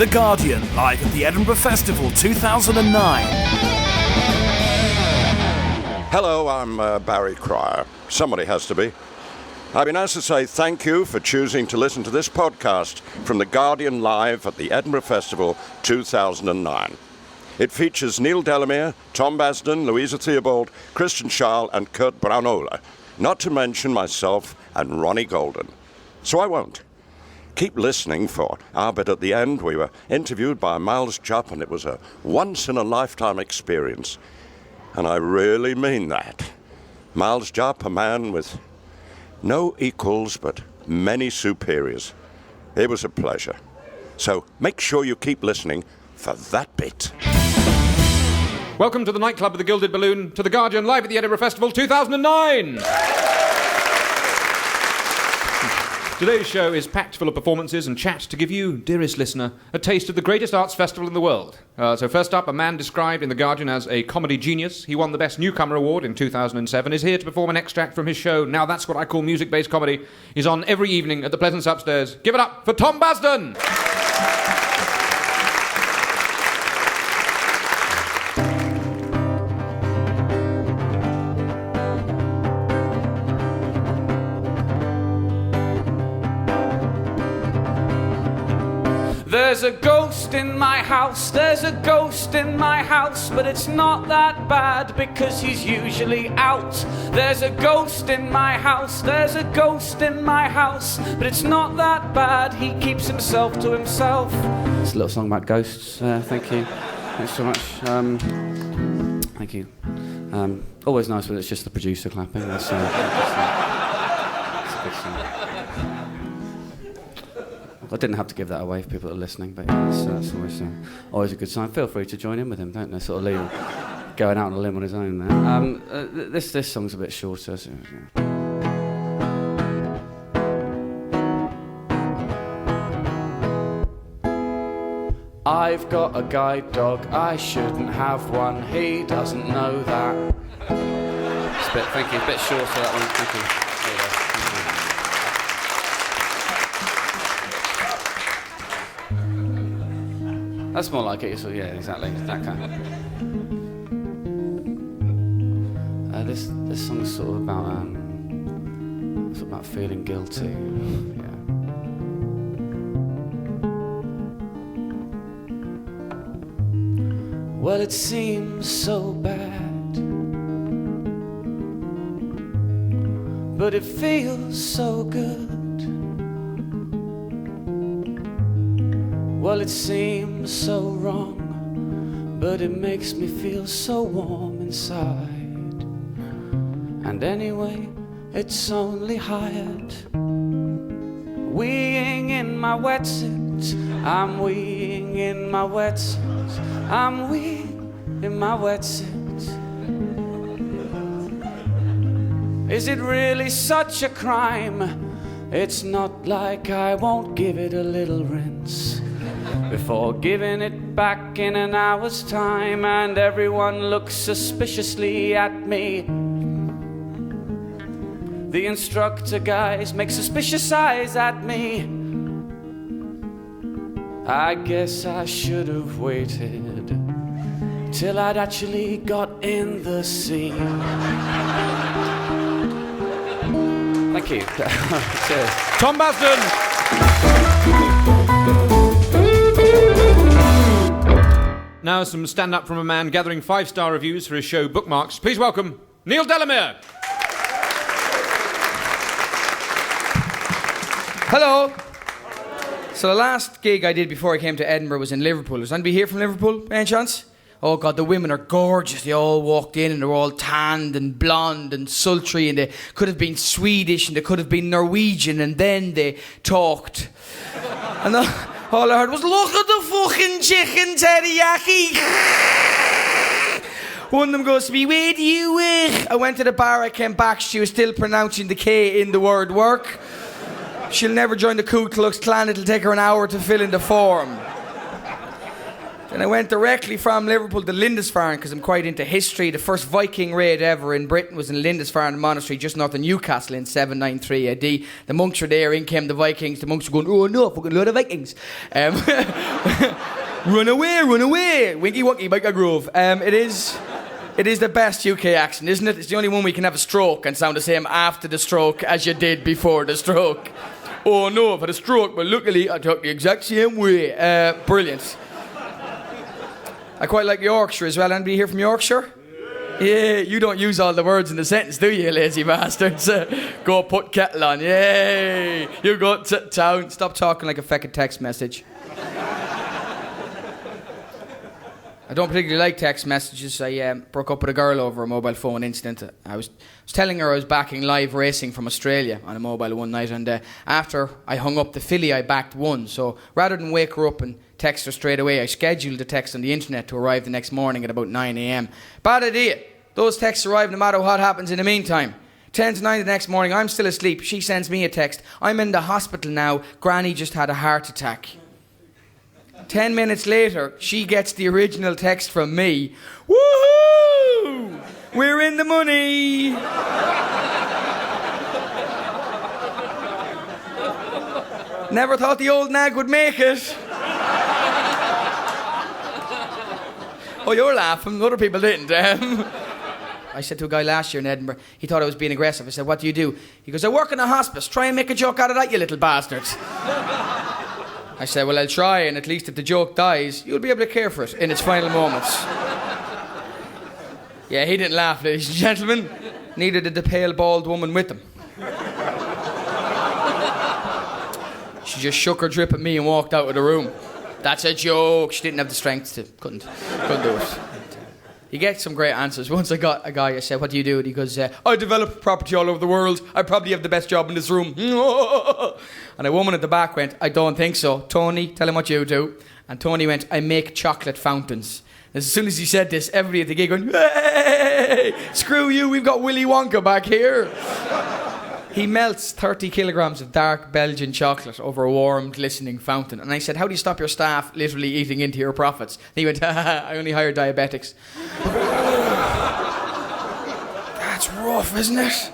The Guardian, live at the Edinburgh Festival 2009. Hello, I'm Barry Cryer. Somebody has to be. I've been asked to say thank you for choosing to listen to this podcast from The Guardian live at the Edinburgh Festival 2009. It features Neil Delamere, Tom Basden, Louisa Theobald, Kristen Schaal and Kurt Braunohler, not to mention myself and Ronnie Golden. So I won't. Keep listening for our bit at the end. We were interviewed by Miles Jupp and it was a once-in-a-lifetime experience. And I really mean that. Miles Jupp, a man with no equals but many superiors. It was a pleasure. So make sure you keep listening for that bit. Welcome to the nightclub of the Gilded Balloon, to The Guardian live at the Edinburgh Festival 2009. Today's show is packed full of performances and chat to give you, dearest listener, a taste of the greatest arts festival in the world. So first up, a man described in The Guardian as a comedy genius. He won the Best Newcomer Award in 2007, is here to perform an extract from his show, Now That's What I Call Music-Based Comedy. He's on every evening at the Pleasance Upstairs. Give it up for Tom Basden! There's a ghost in my house, there's a ghost in my house, but it's not that bad because he's usually out. There's a ghost in my house, there's a ghost in my house, but it's not that bad, he keeps himself to himself. It's a little song about ghosts, thank you. Thanks so much. Thank you. Always nice when it's just the producer clapping. That's a good song. I didn't have to give that away for people that are listening, but yeah, that's always a good sign. Feel free to join in with him, don't they? Sort of leave going out on a limb on his own there. This song's a bit shorter. So, yeah. I've got a guide dog, I shouldn't have one, he doesn't know that. It's a bit, thank you, a bit shorter that one, thank you. That's more like it, so yeah, exactly, that kind of. This song's sort of about feeling guilty, yeah. Well, it seems so bad, but it feels so good. Well, it seems so wrong, but it makes me feel so warm inside. And anyway, it's only hired. Weeing in my wetsuit, I'm weeing in my wetsuit, I'm weeing in my wetsuit. Is it really such a crime? It's not like I won't give it a little rinse before giving it back in an hour's time, and everyone looks suspiciously at me. The instructor guys make suspicious eyes at me. I guess I should have waited till I'd actually got in the scene. Thank you. Cheers. Tom Basden! Now some stand-up from a man gathering 5-star reviews for his show Bookmarks. Please welcome Neil Delamere. Hello. So the last gig I did before I came to Edinburgh was in Liverpool. Was anybody here from Liverpool, by any chance? Oh God, the women are gorgeous. They all walked in and they're all tanned and blonde and sultry, and they could have been Swedish and they could have been Norwegian, and then they talked. And all I heard was, look at the fucking chicken teriyaki. One of them goes to me, where do you work? I went to the bar, I came back, she was still pronouncing the K in the word work. She'll never join the Ku Klux Klan, it'll take her an hour to fill in the form. Then I went directly from Liverpool to Lindisfarne because I'm quite into history. The first Viking raid ever in Britain was in Lindisfarne Monastery just north of Newcastle in 793 AD. The monks were there, in came the Vikings. The monks were going, oh no, fucking load of Vikings. Run away, winky wonky, Biker Grove. It is the best UK accent, isn't it? It's the only one we can have a stroke and sound the same after the stroke as you did before the stroke. Oh no, I've had a stroke, but luckily I talk the exact same way. Brilliant. I quite like Yorkshire as well. Anybody here from Yorkshire? Yeah, you don't use all the words in the sentence, do you, lazy bastards? Go put kettle on. Yay! You go to town. Stop talking like a feckin' text message. I don't particularly like text messages. I broke up with a girl over a mobile phone incident. I was telling her I was backing live racing from Australia on a mobile one night, and after I hung up, the filly I backed won. So rather than wake her up and text her straight away, I scheduled the text on the internet to arrive the next morning at about 9 a.m. Bad idea. Those texts arrive no matter what happens in the meantime. 10 to 9 the next morning, I'm still asleep. She sends me a text. I'm in the hospital now. Granny just had a heart attack. 10 minutes later, she gets the original text from me. Woohoo! We're in the money! Never thought the old nag would make it. Oh, you're laughing. Other people didn't. I said to a guy last year in Edinburgh, he thought I was being aggressive. I said, what do you do? He goes, I work in a hospice. Try and make a joke out of that, you little bastards. I said, well, I'll try, and at least if the joke dies, you'll be able to care for it in its final moments. Yeah, he didn't laugh, ladies and gentlemen. Neither did the pale, bald woman with him. She just shook her drip at me and walked out of the room. That's a joke. She didn't have the strength to. Couldn't do it. You get some great answers. Once I got a guy, I said, what do you do? And he goes, I develop property all over the world. I probably have the best job in this room. And a woman at the back went, I don't think so. Tony, tell him what you do. And Tony went, I make chocolate fountains. As soon as he said this, everybody at the gig went, hey, screw you, we've got Willy Wonka back here. He melts 30 kilograms of dark Belgian chocolate over a warm, glistening fountain. And I said, how do you stop your staff literally eating into your profits? And he went, I only hire diabetics. That's rough, isn't it?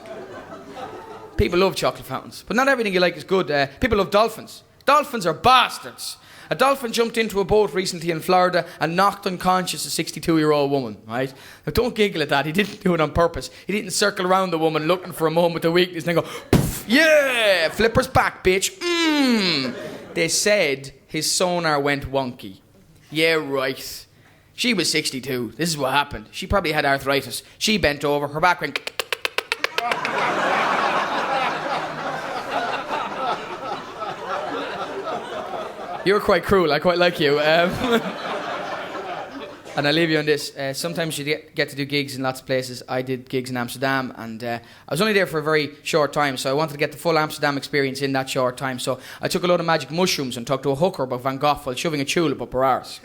People love chocolate fountains. But not everything you like is good. People love dolphins. Dolphins are bastards. A dolphin jumped into a boat recently in Florida and knocked unconscious a 62-year-old woman, right? Now, don't giggle at that. He didn't do it on purpose. He didn't circle around the woman looking for a moment of weakness and then go, yeah, flipper's back, bitch. They said his sonar went wonky. Yeah, right. She was 62. This is what happened. She probably had arthritis. She bent over. Her back went... You're quite cruel. I quite like you. And I'll leave you on this. Sometimes you get to do gigs in lots of places. I did gigs in Amsterdam, and I was only there for a very short time, so I wanted to get the full Amsterdam experience in that short time. So I took a load of magic mushrooms and talked to a hooker about Van Gogh while shoving a tulip up her arse.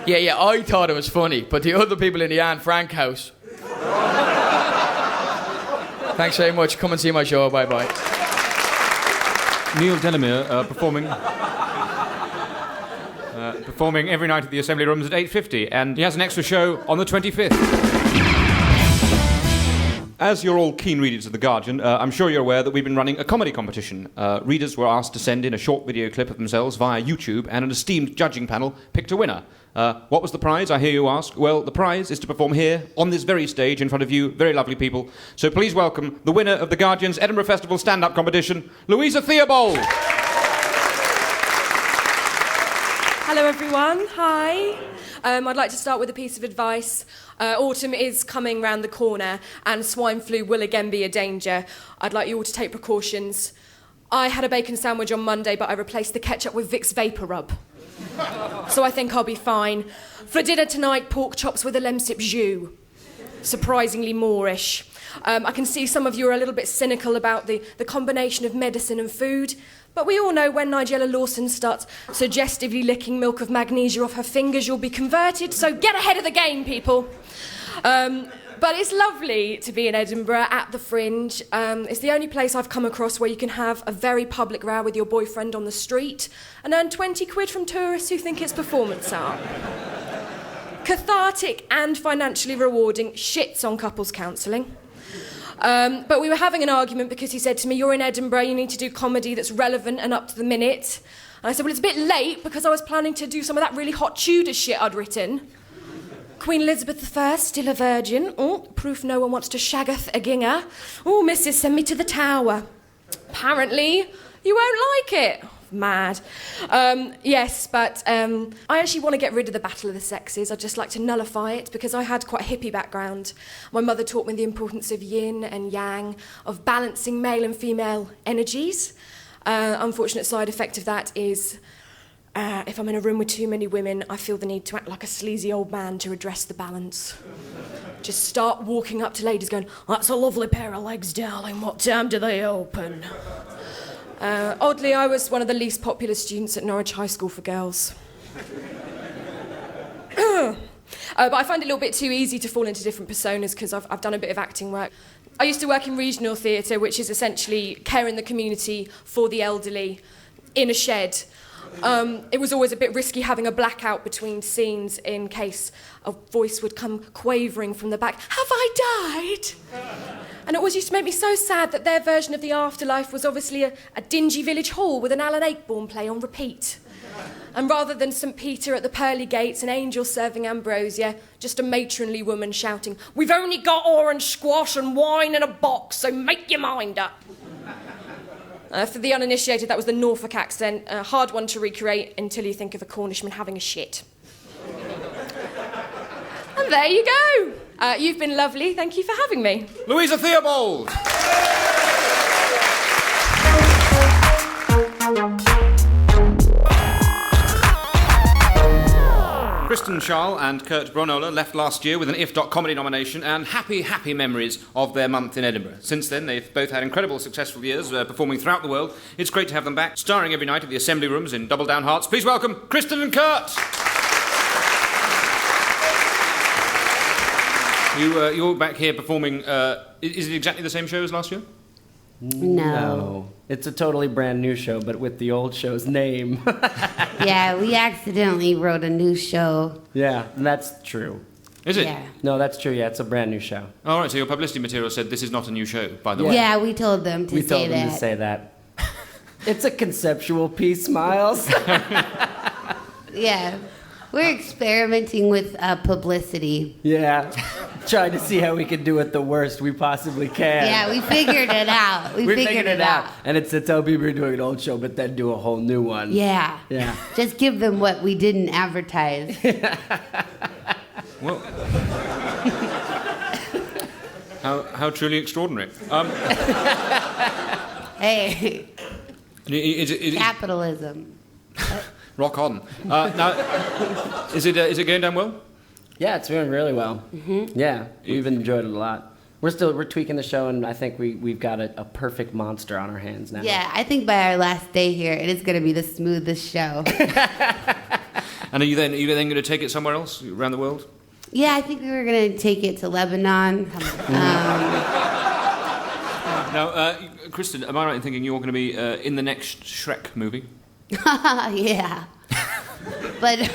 Yeah, I thought it was funny, but the other people in the Anne Frank house... Thanks very much. Come and see my show. Bye-bye. Neil Delamere performing every night at the Assembly Rooms at 8:50, and he has an extra show on the 25th. As you're all keen readers of The Guardian, I'm sure you're aware that we've been running a comedy competition. Readers were asked to send in a short video clip of themselves via YouTube, and an esteemed judging panel picked a winner. What was the prize, I hear you ask? Well, the prize is to perform here, on this very stage, in front of you, very lovely people. So please welcome the winner of The Guardian's Edinburgh Festival stand-up competition, Louisa Theobald. Hello everyone, hi. I'd like to start with a piece of advice. Autumn is coming round the corner and swine flu will again be a danger. I'd like you all to take precautions. I had a bacon sandwich on Monday, but I replaced the ketchup with Vicks Vapor Rub. So I think I'll be fine. For dinner tonight, pork chops with a lemsip jus. Surprisingly Moorish. I can see some of you are a little bit cynical about the combination of medicine and food, but we all know when Nigella Lawson starts suggestively licking milk of magnesia off her fingers, you'll be converted, so get ahead of the game, people. But it's lovely to be in Edinburgh at the Fringe. It's the only place I've come across where you can have a very public row with your boyfriend on the street and earn 20 quid from tourists who think it's performance art. cathartic and financially rewarding, shits on couples counselling. But we were having an argument because he said to me, "You're in Edinburgh, you need to do comedy that's relevant and up to the minute." And I said, "Well, it's a bit late because I was planning to do some of that really hot Tudor shit I'd written. Queen Elizabeth I, still a virgin. Oh, proof no one wants to shaggeth a ginger. Oh, missus, send me to the Tower. Apparently, you won't like it." Mad. Yes, but I actually want to get rid of the battle of the sexes. I'd just like to nullify it because I had quite a hippie background. My mother taught me the importance of yin and yang, of balancing male and female energies. Unfortunate side effect of that is if I'm in a room with too many women, I feel the need to act like a sleazy old man to address the balance. Just start walking up to ladies going, "That's a lovely pair of legs, darling. What time do they open?" Oddly, I was one of the least popular students at Norwich High School for girls. But I find it a little bit too easy to fall into different personas because I've done a bit of acting work. I used to work in regional theatre, which is essentially care in the community for the elderly in a shed. It was always a bit risky having a blackout between scenes in case a voice would come quavering from the back, "Have I died?" And it always used to make me so sad that their version of the afterlife was obviously a dingy village hall with an Alan Ayckbourn play on repeat. And rather than St. Peter at the pearly gates and angels serving ambrosia, just a matronly woman shouting, "We've only got orange squash and wine in a box, so make your mind up." For the uninitiated, that was the Norfolk accent, a hard one to recreate until you think of a Cornishman having a shit. And there you go. You've been lovely. Thank you for having me. Louisa Theobald! Kristen, Schaal and Kurt Brunnola left last year with an If.Comedy nomination and happy memories of their month in Edinburgh. Since then, they've both had incredible, successful years performing throughout the world. It's great to have them back, starring every night at the Assembly Rooms in Double Down Hearts. Please welcome Kristen and Kurt! You're back here performing, is it exactly the same show as last year? No. It's a totally brand new show, but with the old show's name. Yeah, we accidentally wrote a new show. Yeah, that's true. Is it? Yeah. No, that's true, yeah, it's a brand new show. All right, so your publicity material said this is not a new show, by the way. Yeah, we told them to We say told them that. to say that. It's a conceptual piece, Miles. Yeah. We're experimenting with publicity. Yeah, trying to see how we can do it the worst we possibly can. Yeah, we figured it out. We figured it out. And it's to tell people we're doing an old show, but then do a whole new one. Yeah. Yeah. Just give them what we didn't advertise. Well, how truly extraordinary. Hey, Is it capitalism. rock on? Now, is it going down well? Yeah, it's doing really well. Mm-hmm. Yeah, we've enjoyed it a lot. We're tweaking the show, and I think we've got a perfect monster on our hands now. Yeah, I think by our last day here, it is going to be the smoothest show. And are you then going to take it somewhere else around the world? Yeah, I think we were going to take it to Lebanon. Now, Kristen, am I right in thinking you're going to be in the next Shrek movie? Yeah. But,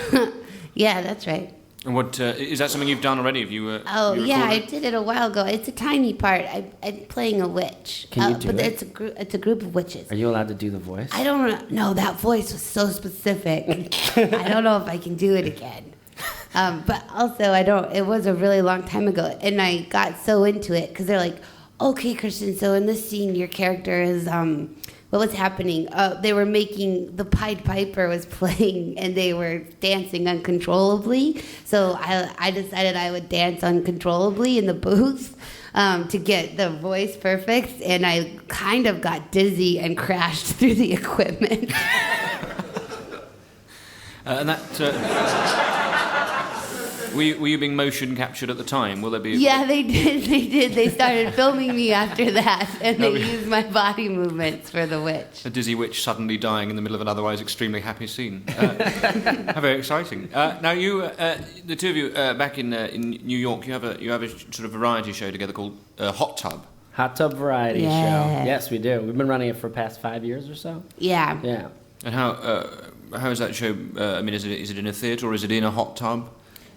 yeah, that's right. And what is that something you've done already? Have you? Oh, you yeah, I recorded? did it a while ago. It's a tiny part. I'm playing a witch. Can you do but it? it's a group of witches. Are you allowed to do the voice? I don't know. That voice was so specific. I don't know if I can do it again. But also, it was a really long time ago. And I got so into it because they're like, okay, Kristen, so in this scene, your character is, what was happening? They were making, the Pied Piper was playing and they were dancing uncontrollably. So I decided I would dance uncontrollably in the booth to get the voice perfect. And I kind of got dizzy and crashed through the equipment. And that. Were you being motion captured at the time? Will there be? Yeah, they did. They started filming me after that, and they used my body movements for the witch. A dizzy witch suddenly dying in the middle of an otherwise extremely happy scene. How very exciting. Now you, the two of you, back in New York, you have a sort of variety show together called Hot Tub. Hot Tub Variety Yeah. Show. Yes, we do. We've been running it for the past 5 years or so. Yeah. Yeah. And how is that show? I mean, is it in a theatre or is it in a hot tub?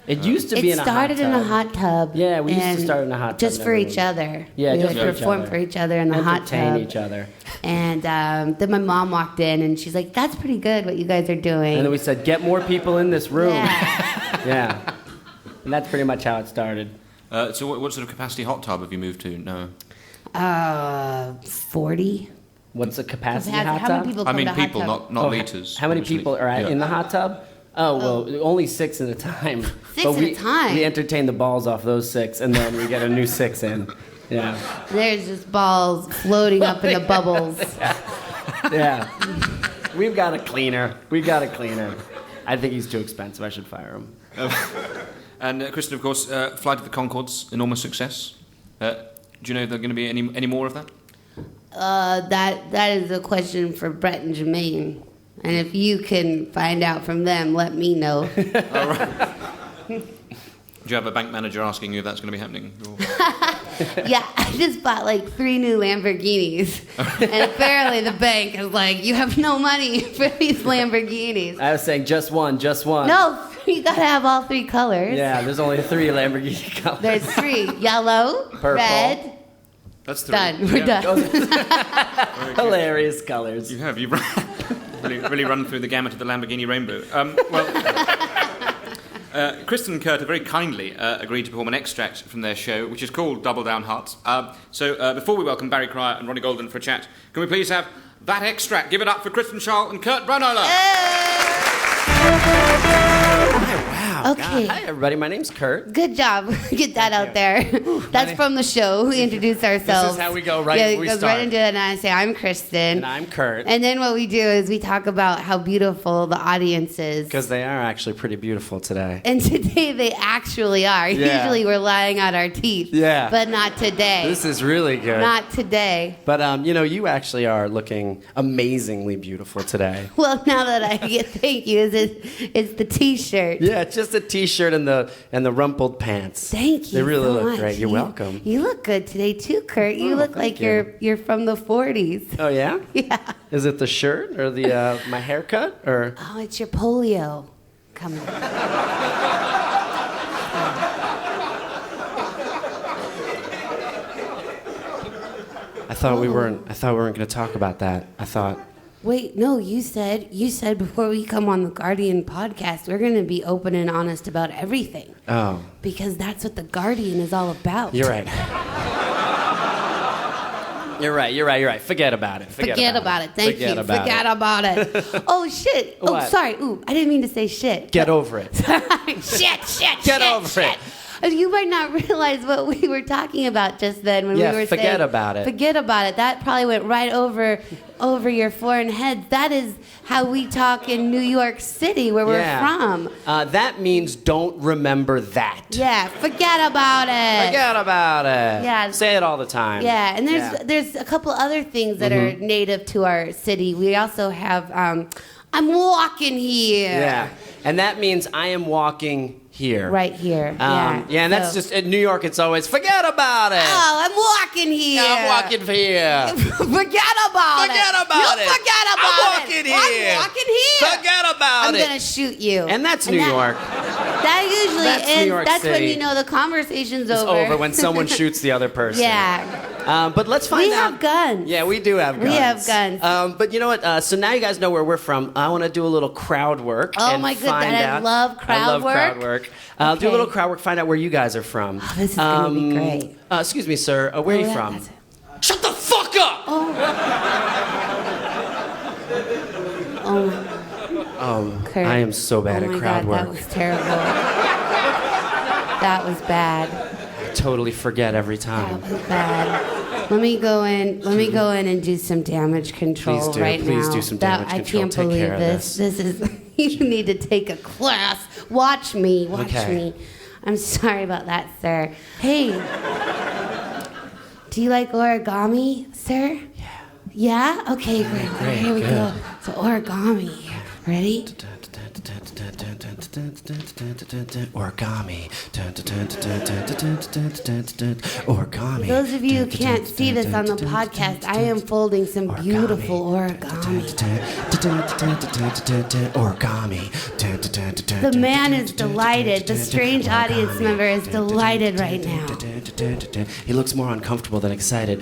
It used to be in a hot tub. It started in a hot tub. Yeah, we used to start in a hot tub. Just for each other. Yeah, we just would for each perform other. for each other in the hot tub. Entertain each other. And then my mom walked in and she's like, "That's pretty good what you guys are doing." And then we said, "Get more people in this room." Yeah. Yeah. And that's pretty much how it started. So what sort of capacity hot tub have you moved to? No. 40. What's the capacity How hot many tub? people I come mean to hot people, tub? not liters. How many obviously. people are in the hot tub? Oh, well, only 6 at a time. Six at a time? We entertain the balls off those 6, and then we get a new 6 in. Yeah. There's just balls floating up in the bubbles. Yeah. We've got a cleaner. I think he's too expensive. I should fire him. And Kristen, of course, Flight of the Conchords, enormous success. Do you know if there are going to be any more of that? That is a question for Brett and Jermaine. And if you can find out from them, let me know. All right. Do you have a bank manager asking you if that's going to be happening? Or... Yeah, I just bought like 3 new Lamborghinis. And apparently the bank is like, you have no money for these Lamborghinis. I was saying just one. No, you gotta have all 3 colors. Yeah, there's only 3 Lamborghini colors. There's 3. Yellow, Purple. red. That's 3. Done. We're done. Hilarious colors. You've really run through the gamut of the Lamborghini rainbow. Kristen and Kurt have very kindly agreed to perform an extract from their show, which is called Double Down Hearts. So before we welcome Barry Cryer and Ronnie Golden for a chat, can we please have that extract? Give it up for Kristen Schaal and Kurt Brunholer. Wow. Okay. Hi, everybody. My name's Kurt. Good job. Get that out there. That's from the show. We introduce ourselves. This is how we go right Yeah, when it we goes start. right into it, and I say, I'm Kristen. And I'm Kurt. And then what we do is we talk about how beautiful the audience is. Because they are actually pretty beautiful today. And today they actually are. Yeah. Usually we're lying out our teeth. Yeah. But not today. This is really good. Not today. But, you actually are looking amazingly beautiful today. Well, now that I get thank you, it's the T-shirt. Yeah, just a T-shirt and the rumpled pants. Thank you. They really so look much. great. You're welcome. You look good today too, Kurt. You look like you. you're from the 40s. Oh yeah? Yeah. Is it the shirt or the my haircut or? Oh, it's your polio. Come on. I thought we weren't going to talk about that. I thought. Wait, no, you said before we come on the Guardian podcast, we're going to be open and honest about everything. Oh. Because that's what the Guardian is all about. You're right. You're right. Forget about it. Forget about it. Thank you. Forget about it. Oh, shit. Oh, What? sorry. Ooh, I didn't mean to say shit. Get over it. Shit. Get over it. You might not realize what we were talking about just then when Yeah, we were forget saying, about it. Forget about it. That probably went right over your foreign heads. That is how we talk in New York City, where we're from. That means don't remember that. Yeah, forget about it. Forget about it. Yeah. Say it all the time. Yeah, and there's a couple other things that are native to our city. We also have I'm walking here. Yeah. And that means I am walking here. Right here. And that's just in New York. It's always forget about it. Oh, I'm walking here. I'm walking here. Forget about it. Forget about it. Forget about I'm walking here. I'm walking here. Forget about it. I'm gonna shoot you. And that's New York. That usually That's ends. New York That's when City. you know the conversation's It's over. over when someone shoots the other person. Yeah. But let's find We out. have guns. Yeah, we do have guns. We have guns. But you know what? So now you guys know where we're from. I want to do a little crowd work. Oh and my goodness, find I out. love crowd work. crowd work. Do a Okay. little crowd work. Find out where you guys are from. Oh, this is gonna be great. Excuse me, sir. Where are you from? that's it. Shut the fuck up! Kurt. I am so bad Oh at my crowd God, work. That was terrible. That was bad. I totally forget every time. That was bad. Let me go in and do some damage control Please do. right now. Please do some damage control. I can't Take believe care of this. This is. You need to take a class. Watch me. Watch Okay. me. I'm sorry about that, sir. Hey. Do you like origami, sir? Yeah. Yeah? Okay, great. Here we go. So origami. Ready? Origami. Origami. Those of you who can't see this on the podcast, I am folding some beautiful origami. Origami. The man is delighted. The strange audience member is delighted right now. He looks more uncomfortable than excited.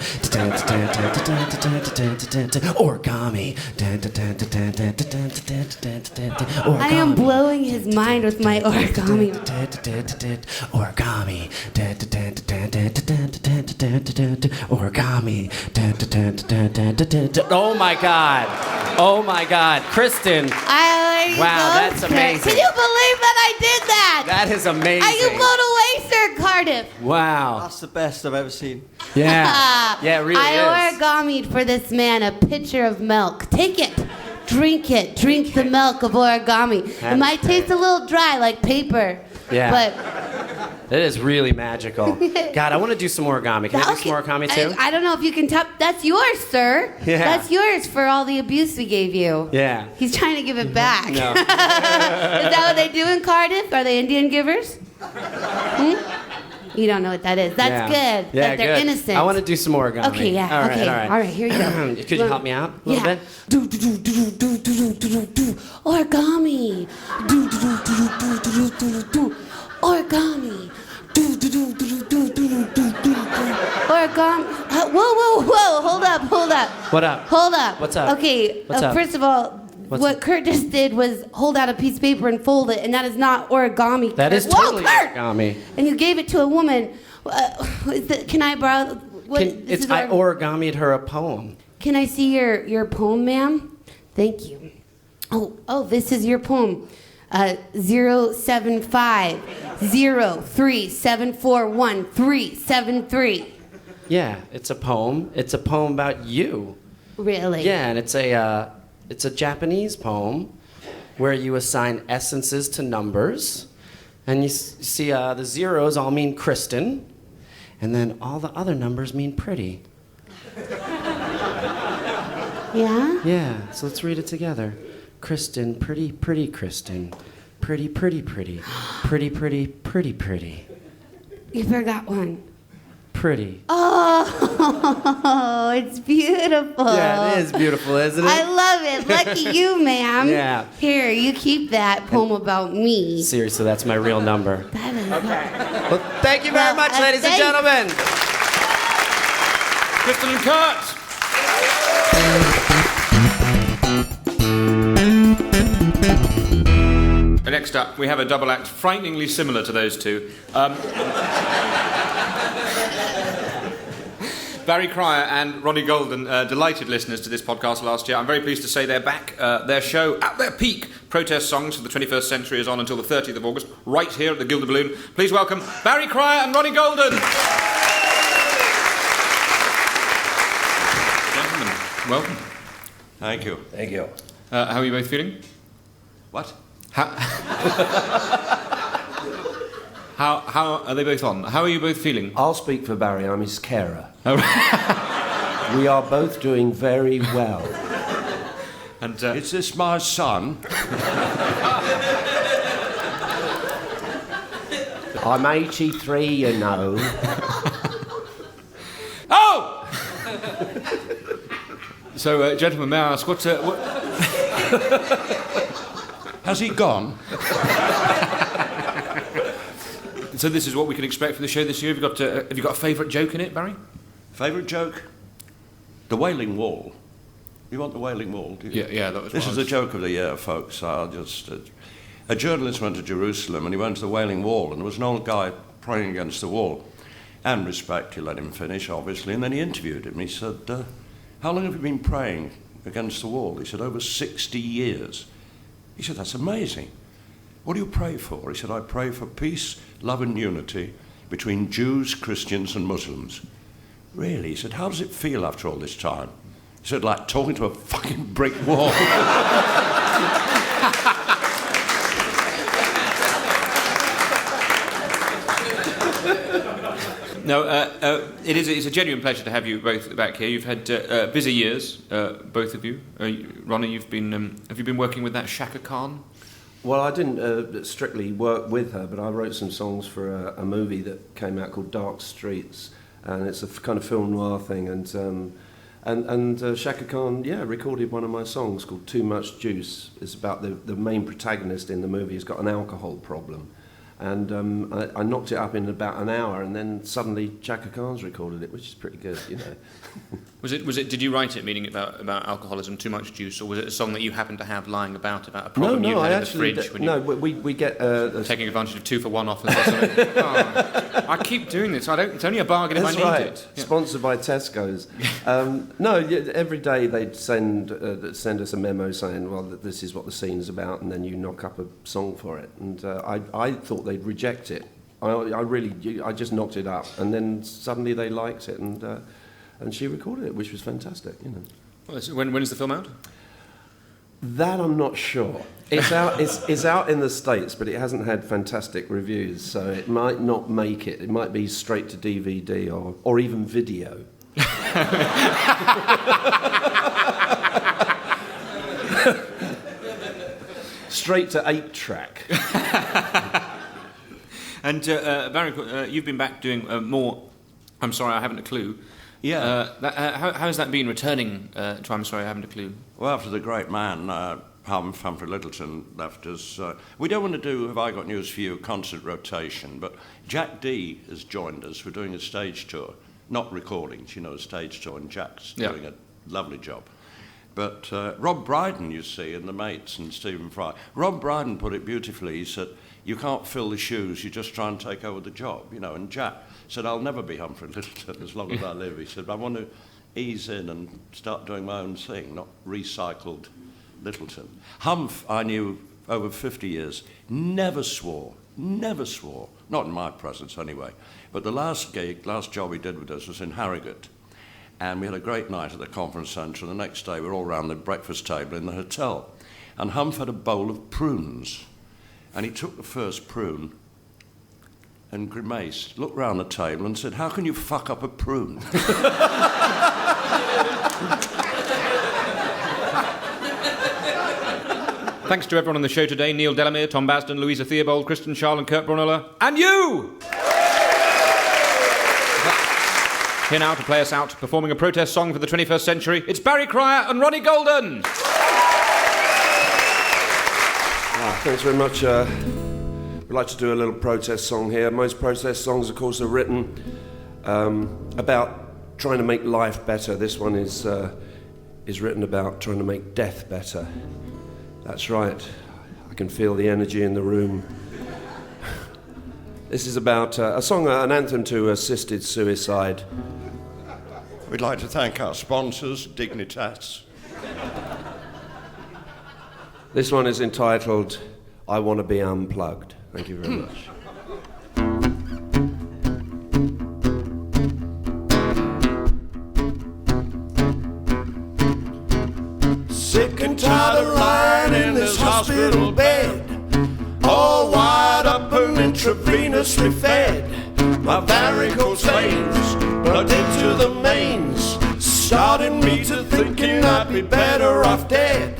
Origami. I am blowing his mind with my origami. Origami. Origami. Oh my God. Oh my God. Kristen. Wow, that's amazing. Can you believe that I did that? That is amazing. Are you blown away, Sir Cardiff? Wow. That's the best I've ever seen. Yeah. Yeah, it really I is. origamied for this man a pitcher of milk. Take it. Drink it. Drink the milk of origami. It might taste a little dry like paper. Yeah. But it is really magical. God, I want to do some origami. Can I do some origami too? I don't know if you can top. That's yours, sir. Yeah. That's yours for all the abuse we gave you. Yeah. He's trying to give it back. No. Is that what they do in Cardiff? Are they Indian givers? You don't know what that is. That's good. Yeah, that they're good. innocent. I want to do some origami. Okay, yeah. All right, okay. all right. All right, here you go. Could you help me out a little bit? Do do do do do do do do origami. Do do do do do do do origami. Do do do do do do do do origami. Whoa! Hold up! What up? Hold up. What's up? Okay. What's up? First of all, what Kurt just did was hold out a piece of paper and fold it, and that is not origami. That is totally origami. And you gave it to a woman. Can I borrow? I origamied her a poem. Can I see your poem, ma'am? Thank you. Oh, this is your poem. 07503741373. Yeah, it's a poem. It's a poem about you. Really? Yeah, and it's a Japanese poem where you assign essences to numbers, and you see the zeros all mean Kristen, and then all the other numbers mean pretty. Yeah? Yeah, so let's read it together. Kristen, pretty, pretty Kristen. Pretty, pretty, pretty. Pretty, pretty, pretty, pretty. You forgot one. Pretty. Oh, it's beautiful. Yeah, it is beautiful, isn't it? I love it. Lucky you, ma'am. Yeah. Here, you keep that poem about me. Seriously, that's my real number. That is Well, thank you very much, ladies and gentlemen. Kristen and Kurt. Next up, we have a double act frighteningly similar to those two. Barry Cryer and Ronnie Golden, delighted listeners to this podcast last year. I'm very pleased to say they're back. Their show, at their peak, Protest Songs for the 21st Century, is on until the 30th of August, right here at the Gilded Balloon. Please welcome Barry Cryer and Ronnie Golden. Gentlemen, welcome. Thank you. Thank you. How are you both feeling? What? How are they both on? How are you both feeling? I'll speak for Barry. I'm his carer. Oh, We are both doing very well. And is this my son? I'm 83, you know. Oh! So, gentlemen, may I ask what? Has he gone? So this is what we can expect from the show this year. Have you got a favourite joke in it, Barry? Favourite joke? The Wailing Wall. You want the Wailing Wall, do you? Yeah, that was. This is the joke of the year, folks. I'll just... a journalist went to Jerusalem and he went to the Wailing Wall and there was an old guy praying against the wall. And respect, he let him finish, obviously, and then he interviewed him. He said, how long have you been praying against the wall? He said, over 60 years. He said, that's amazing. What do you pray for? He said, I pray for peace, love and unity between Jews, Christians and Muslims. Really? He said, how does it feel after all this time? He said, like talking to a fucking brick wall. No, it's a genuine pleasure to have you both back here. You've had busy years, both of you. Ronnie, have you been working with that Shaka Khan? Well, I didn't strictly work with her, but I wrote some songs for a movie that came out called Dark Streets, and it's a kind of film noir thing, and And Shaka Khan, recorded one of my songs called Too Much Juice. It's about the main protagonist in the movie who's got an alcohol problem. And I knocked it up in about an hour, and then suddenly Shaka Khan's recorded it, which is pretty good, you know. Was it? Did you write it, meaning about alcoholism, Too Much Juice, or was it a song that you happened to have lying about a problem you had in the fridge? We get taking advantage of 2-for-1 offers or something. Oh, I keep doing this. It's only a bargain if I need it. Yeah. Sponsored by Tesco's. Every day they'd send us a memo saying, well, this is what the scene's about, and then you knock up a song for it. And I thought they'd reject it. I just knocked it up, and then suddenly they liked it, and she recorded it, which was fantastic, you know. Well, when is the film out? That I'm not sure. It's out. It's out in the States, but it hasn't had fantastic reviews, so it might not make it. It might be straight to DVD or even video. Straight to 8-track. And Barry, you've been back doing more. I'm sorry, I haven't a clue. Yeah. How has that been returning to I'm sorry, I haven't a clue? Well, after the great man, Humphrey Lyttelton left us, we don't want to do Have I Got News For You concert rotation, but Jack D has joined us. We're doing a stage tour. Not recordings, a stage tour, and Jack's doing a lovely job. But Rob Brydon, you see, and the Mates and Stephen Fry. Rob Brydon put it beautifully. He said, you can't fill the shoes, you just try and take over the job, And Jack said, I'll never be Humphrey Lyttelton as long as I live. He said, I want to ease in and start doing my own thing, not recycled Lyttelton. Humph, I knew over 50 years, never swore, not in my presence anyway. But the last job he did with us was in Harrogate. And we had a great night at the conference centre, and the next day we were all round the breakfast table in the hotel. And Humph had a bowl of prunes. And he took the first prune and grimaced, looked round the table and said, how can you fuck up a prune? Thanks to everyone on the show today, Neil Delamere, Tom Basden, Louisa Theobald, Kristen, Schaal and Kurt Brunella. And you! Here now to play us out, performing a protest song for the 21st century, it's Barry Cryer and Ronnie Golden! Thanks very much. We'd like to do a little protest song here. Most protest songs, of course, are written about trying to make life better. This one is written about trying to make death better. That's right. I can feel the energy in the room. This is about a song, an anthem to assisted suicide. We'd like to thank our sponsors, Dignitas. This one is entitled, I Want to Be Unplugged. Thank you very much. Sick and tired of lying in this hospital bed, all wired up and intravenously fed. My varicose veins plugged into the mains, starting me to thinking I'd be better off dead.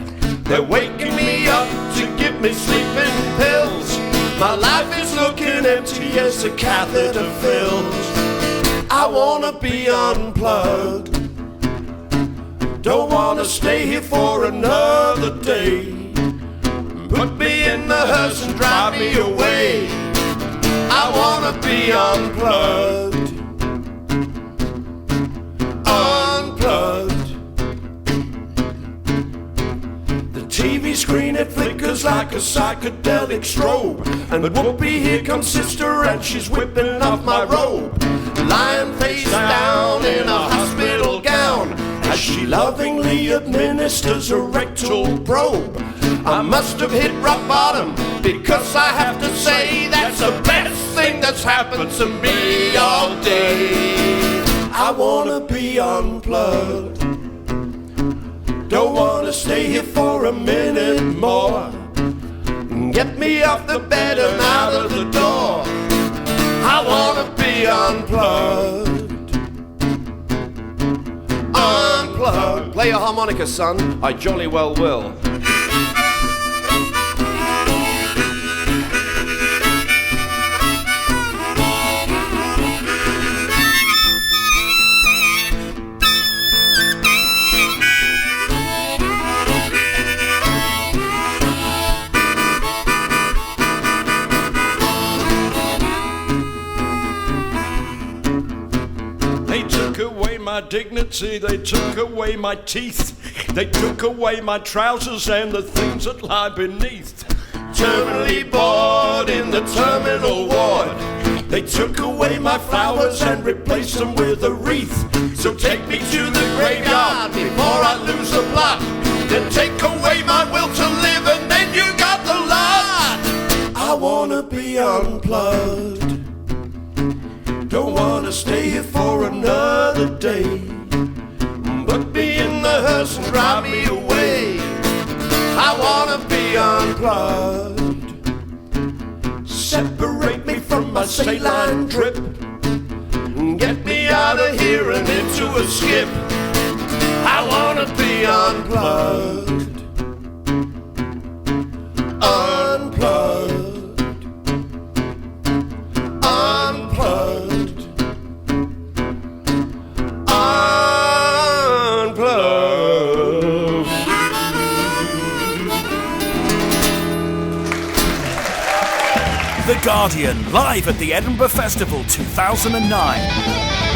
They're waking me up to give me sleeping pills. My life is looking empty as the catheter fills. I wanna be unplugged. Don't wanna stay here for another day. Put me in the hearse and drive me away. I wanna be unplugged. Unplugged. The TV screen, it flickers like a psychedelic strobe. And whoopee, here comes sister and she's whipping off my robe. Lying face down in a hospital gown as she lovingly administers a rectal probe. I must have hit rock bottom, because I have to say that's the best thing that's happened to me all day. I wanna be unplugged. Don't wanna stay here for a minute more. Get me off the bed and out of the door. I wanna be unplugged. Unplugged. Play a harmonica, son. I jolly well will. my dignity, they took away my teeth, they took away my trousers and the things that lie beneath. Terminally bored in the terminal ward, they took away my flowers and replaced them with a wreath. So take me to the graveyard before I lose the plot, then take away my will to live and then you got the lot. I wanna be unplugged, don't wanna stay here for another day, but be in the hearse and drive me away. I wanna be unplugged, separate me from my saline drip, get me out of here and into a skip. I wanna be unplugged, unplugged, unplugged, unplugged. The Guardian, live at the Edinburgh Festival 2009.